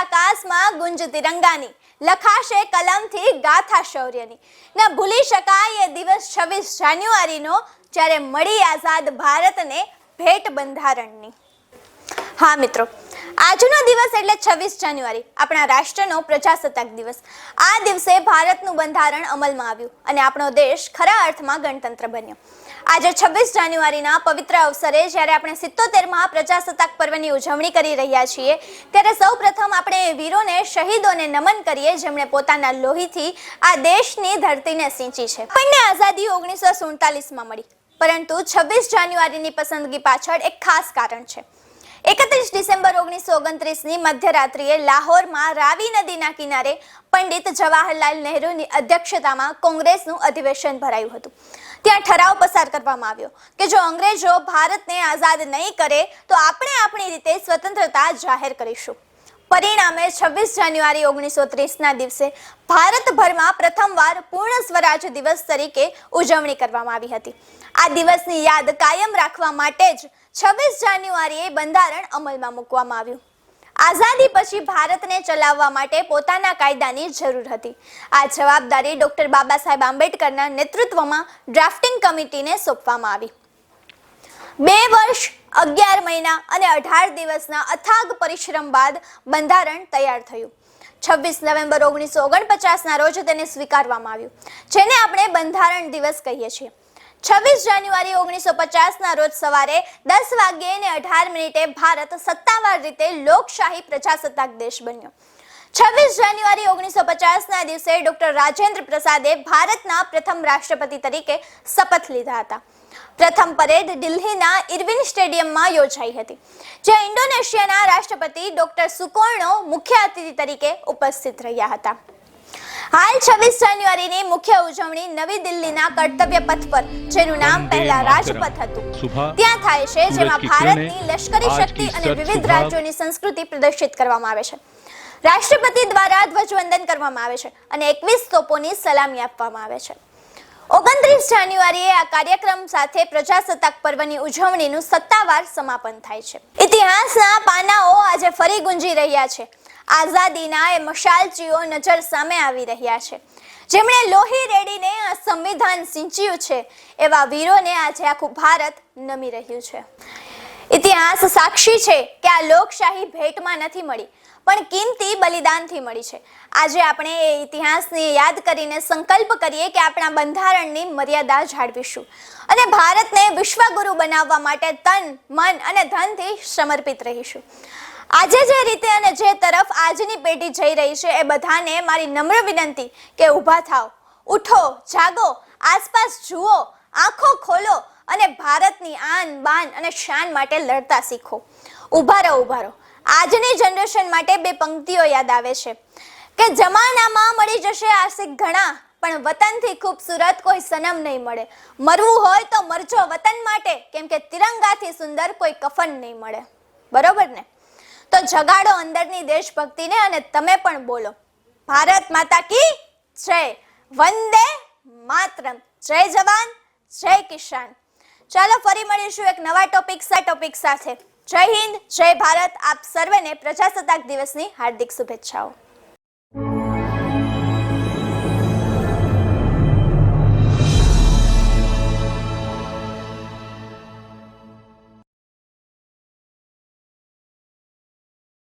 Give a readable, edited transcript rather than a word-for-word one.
આકાશમાં ગુંજ તિરંગાની, લખાશે કલમથી ગાથા શૌર્યની. ન ભૂલી શકાય એ દિવસ 26 જાન્યુઆરીનો, જ્યારે મળી આઝાદ ભારતને ભેટ બંધારણની. હા મિત્રો, આજનો દિવસ એટલે 26 જાન્યુઆરી, આપણા રાષ્ટ્રનો પ્રજાસત્તાક દિવસ. આ દિવસે ભારતનું બંધારણ અમલમાં આવ્યું અને આપણો દેશ ખરા અર્થમાં ગણતંત્ર બન્યો. આજે 26 જાન્યુઆરીના પવિત્ર અવસરે જ્યારે આપણે 77મા પ્રજાસત્તાક પર્વની ઉજવણી કરી રહ્યા છીએ, ત્યારે સૌ પ્રથમ આપણે વીરોને, શહીદોને નમન કરીએ, જેમણે પોતાના લોહીથી આ દેશની ધરતીને સિંચી છે. આપણને આઝાદી 1947માં મળી, પરંતુ 26 જાન્યુઆરીની પસંદગી પાછળ એક ખાસ કારણ છે. 31 ડિસેમ્બર 1929ની મધ્યરાત્રિએ લાહોરમાં રાવી નદીના કિનારે પંડિત જવાહરલાલ નહેરુની અધ્યક્ષતામાં કોંગ્રેસનું અધિવેશન ભરાયું હતું. ત્યાં ઠરાવ પસાર કરવામાં આવ્યો કે જો અંગ્રેજો ભારતને આઝાદ નહીં કરે તો આપણે આપણી રીતે સ્વતંત્રતા જાહેર કરીશું. પરિણામે 26 જાન્યુઆરી 1930ના દિવસે ભારતભરમાં પ્રથમવાર પૂર્ણ સ્વરાજ દિવસ તરીકે ઉજવણી કરવામાં આવી હતી. આ દિવસની યાદ કાયમ રાખવા માટે જ 26 જાન્યુઆરીએ બંધારણ અમલમાં મૂકવામાં આવ્યું. આઝાદી પછી ભારતને ચલાવવા માટે પોતાના કાયદાની જરૂર હતી. આ જવાબદારી ડોક્ટર બાબા સાહેબ આંબેડકરના નેતૃત્વમાં ડ્રાફ્ટિંગ કમિટીને સોંપવામાં આવી. 2 વર્ષ 11 મહિના અને 18 દિવસના અથાગ પરિશ્રમ બાદ બંધારણ તૈયાર થયું. 26 નવેમ્બર 1949ના રોજ તેને સ્વીકારવામાં આવ્યું, જેને આપણે બંધારણ દિવસ કહીએ છીએ. 26 જાન્યુઆરી 1950ના રોજ સવારે 10 વાગ્યે અને 18 મિનિટે ભારત સત્તાવાર રીતે લોકશાહી પ્રજાસત્તાક દેશ બન્યો. 26 જાન્યુઆરી 1950ના દિવસે ડોક્ટર રાજેન્દ્ર પ્રસાદે ભારતના પ્રથમ રાષ્ટ્રપતિ તરીકે શપથ લીધા હતા. પ્રથમ પરેડ દિલ્હીના ઇરવિન સ્ટેડિયમમાં યોજાઈ હતી, જ્યાં ઇન્ડોનેશિયાના રાષ્ટ્રપતિ ડોક્ટર સુકોર્ણો મુખ્ય અતિથિ તરીકે ઉપસ્થિત રહ્યા હતા. હાલ 26 જાન્યુઆરીની મુખ્ય ઉજવણી નવી દિલ્હીના કર્તવ્ય પથ પર, જેનું નામ પહેલા રાજપથ હતું, ત્યાં થાય છે, જેમાં ભારતની લશ્કરી શક્તિ અને વિવિધ રાજ્યોની સંસ્કૃતિ પ્રદર્શિત કરવામાં આવે છે. રાષ્ટ્રપતિ દ્વારા ધ્વજવંદન કરવામાં આવે છે અને 21 તોપોની સલામી આપવામાં આવે છે. 29 જાન્યુઆરીએ આ કાર્યક્રમ સાથે પ્રજાસત્તાક પર્વની ઉજવણીનું સત્તાવાર સમાપન થાય છે. ઇતિહાસના પાનાઓ આજે ફરી ગુંજી રહ્યા છે. આઝાદીના એ મશાલચીઓ નજર સામે આવી રહ્યા છે. જેમણે લોહી રેડીને આ સંવિધાન સિંચ્યું છે, એવા વીરોને આજે આખું ભારત નમી રહ્યું છે. ઇતિહાસ સાક્ષી છે કે આ લોકશાહી ભેટમાં નથી મળી, પણ કિંમતી બલિદાનથી મળી છે. આજે આપણે એ ઇતિહાસને યાદ કરીને સંકલ્પ કરીએ કે આપણા બંધારણની મર્યાદા જાળવીશું અને ભારતને વિશ્વગુરુ બનાવવા માટે તન, મન અને ધનથી સમર્પિત રહીશું. આજે જે રીતે અને જે તરફ આજની પેઢી જઈ રહી છે, એ બધાને મારી નમ્ર વિનંતી કે ઊભા થાઓ, ઉઠો, જાગો, આસપાસ જુઓ, આંખો ખોલો અને ભારતની આન, બાન અને શાન માટે લડતા શીખો. ઊભા રહો, ઊભા રહો. આજની જનરેશન માટે 2 પંક્તિઓ યાદ આવે છે કે જમાનામાં મળી જશે આશિક ઘણા, પણ વતનથી ખૂબસૂરત કોઈ સનમ નહીં મળે. મરવું હોય તો મરજો વતન માટે, કેમ કે તિરંગાથી સુંદર કોઈ કફન નહીં મળે. બરોબર ને? તો જગાડો અંદરની દેશભક્તિને અને તમે પણ બોલો, ભારત માતા કી જય, વંદે માતરમ, જય જવાન, જય કિસાન. ચાલો ફરી મળીશું એક નવા ટોપિક સાથે. જય હિન્દ, જય ભારત. આપ સર્વેને પ્રજાસત્તાક દિવસની હાર્દિક શુભેચ્છાઓ.